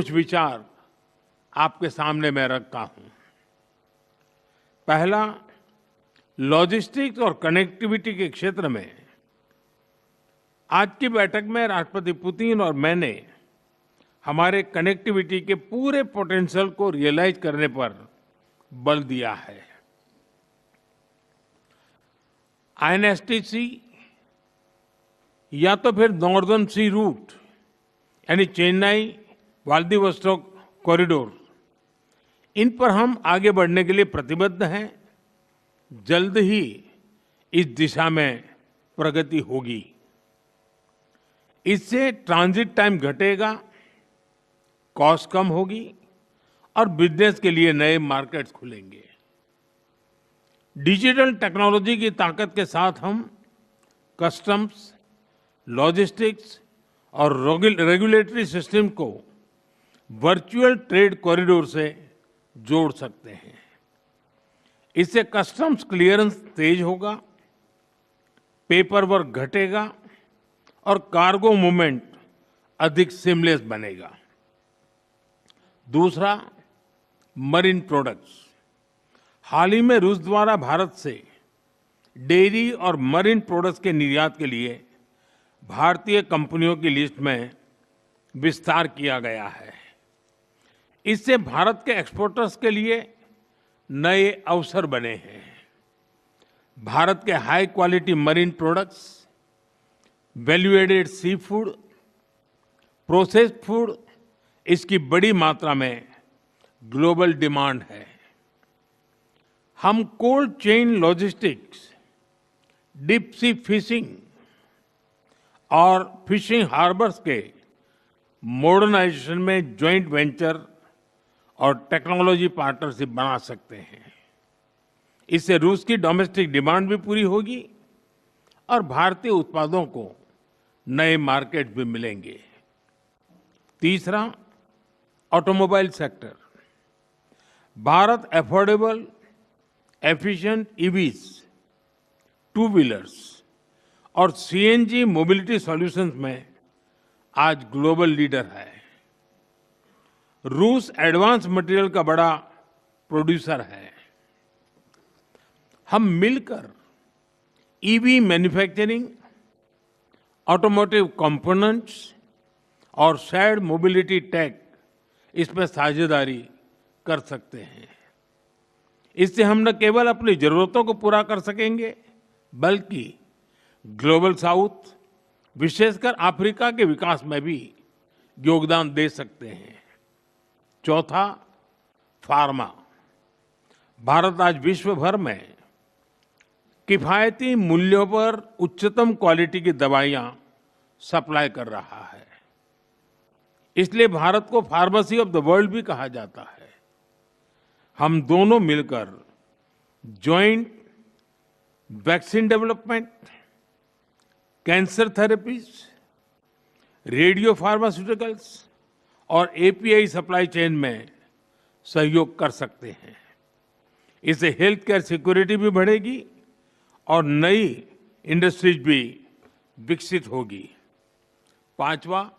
कुछ विचार आपके सामने मैं रखता हूं। पहला, लॉजिस्टिक्स और कनेक्टिविटी के क्षेत्र में आज की बैठक में राष्ट्रपति पुतिन और मैंने हमारे कनेक्टिविटी के पूरे पोटेंशियल को रियलाइज करने पर बल दिया है। आईएनएसटीसी या तो फिर नॉर्दर्न सी रूट यानी चेन्नई व्लादिवोस्टोक कॉरिडोर, इन पर हम आगे बढ़ने के लिए प्रतिबद्ध हैं। जल्द ही इस दिशा में प्रगति होगी। इससे ट्रांजिट टाइम घटेगा, कॉस्ट कम होगी और बिजनेस के लिए नए मार्केट्स खुलेंगे। डिजिटल टेक्नोलॉजी की ताकत के साथ हम कस्टम्स, लॉजिस्टिक्स और रेगुलेटरी सिस्टम को वर्चुअल ट्रेड कॉरिडोर से जोड़ सकते हैं। इससे कस्टम्स क्लियरेंस तेज होगा, पेपर वर्क घटेगा और कार्गो मूवमेंट अधिक सीमलेस बनेगा। दूसरा, मरीन प्रोडक्ट्स। हाल ही में रूस द्वारा भारत से डेयरी और मरीन प्रोडक्ट्स के निर्यात के लिए भारतीय कंपनियों की लिस्ट में विस्तार किया गया है। इससे भारत के एक्सपोर्टर्स के लिए नए अवसर बने हैं। भारत के high quality marine products, value added seafood, processed food, इसकी बड़ी मात्रा में ग्लोबल डिमांड है। हम cold chain logistics, deep sea fishing और फिशिंग हार्बर्स के मॉडर्नाइजेशन में जॉइंट वेंचर और टेक्नोलॉजी पार्टनरशिप बना सकते हैं। इससे रूस की डोमेस्टिक डिमांड भी पूरी होगी और भारतीय उत्पादों को नए मार्केट भी मिलेंगे। तीसरा, automobile sector. Bharat affordable, efficient EVs, two wheelers और सीएनजी मोबिलिटी सॉल्यूशंस में आज ग्लोबल लीडर है। रूस एडवांस मटेरियल का बड़ा प्रोड्यूसर है। हम मिलकर ईवी मैन्युफैक्चरिंग, ऑटोमोटिव कंपोनेंट्स और शेयर्ड मोबिलिटी टेक, इसमें साझेदारी कर सकते हैं। इससे हम न केवल अपनी जरूरतों को पूरा कर सकेंगे, बल्कि ग्लोबल साउथ, विशेषकर अफ्रीका के विकास में भी योगदान दे सकते हैं। चौथा, फार्मा। भारत आज विश्व भर में किफायती मूल्यों पर उच्चतम क्वालिटी की दवाइयां सप्लाई कर रहा है। इसलिए भारत को फार्मेसी ऑफ द वर्ल्ड भी कहा जाता है। हम दोनों मिलकर joint vaccine development, cancer therapies, radio pharmaceuticals और एपीआई सप्लाई चेन में सहयोग कर सकते हैं। इससे हेल्थ केयर सिक्योरिटी भी बढ़ेगी और नई इंडस्ट्रीज भी विकसित होगी। पांचवा,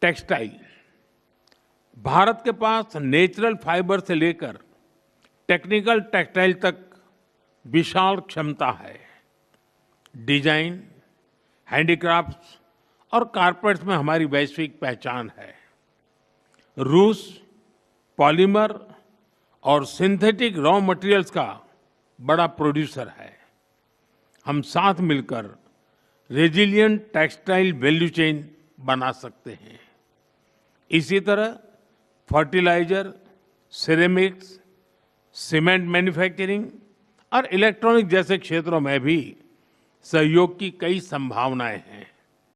टेक्सटाइल। भारत के पास नेचुरल फाइबर से लेकर टेक्निकल टेक्सटाइल तक विशाल क्षमता है। डिजाइन, हैंडीक्राफ्ट्स और कारपेट्स में हमारी वैश्विक पहचान है। रूस पॉलीमर और सिंथेटिक रॉ मटेरियल्स का बड़ा प्रोड्यूसर है। हम साथ मिलकर रेजिलिएंट टेक्सटाइल वैल्यू चेन बना सकते हैं। इसी तरह फर्टिलाइजर, सिरेमिक्स, सीमेंट मैन्युफैक्चरिंग और इलेक्ट्रॉनिक जैसे क्षेत्रों में भी सहयोग की कई संभावनाएं हैं।